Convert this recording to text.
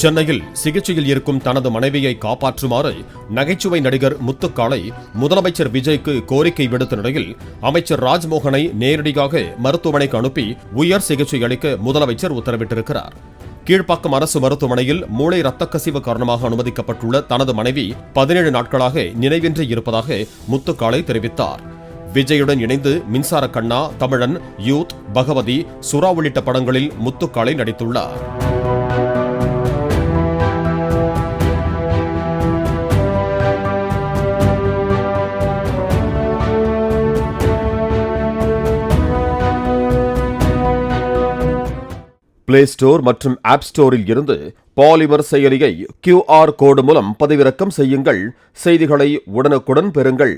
சென்னையில் சிகிச்சையில் இருக்கும் தனது மனைவியை காப்பாற்றுமாறு நகைச்சுவை நடிகர் முத்துக்காளை முதலமைச்சர் விஜய்க்கு கோரிக்கை விடுத்த நிலையில் அமைச்சர் ராஜ்மோகனை நேரடியாக மருத்துவமனைக்கு அனுப்பி உயர் சிகிச்சை அளிக்க முதலமைச்சர் உத்தரவிட்டிருக்கிறார். கீழ்ப்பாக்கம் அரசு மருத்துவமனையில் மூளை இரத்த கசிவு காரணமாக அனுமதிக்கப்பட்டுள்ள தனது மனைவி 17 நாட்களாக நினைவின்றி இருப்பதாக முத்துக்காளை தெரிவித்தார். விஜயுடன் இணைந்து மின்சார கண்ணா, தமிழன், யூத், பகவதி, சுறா உள்ளிட்ட படங்களில் முத்துக்காளை நடித்துள்ளார். பிளே ஸ்டோர் மற்றும் ஆப் ஸ்டோரில் இருந்து பாலிமர் செயலியை QR கோடு மூலம் பதிவிறக்கம் செய்யுங்கள். செய்திகளை உடனுக்குடன் பெறுங்கள்.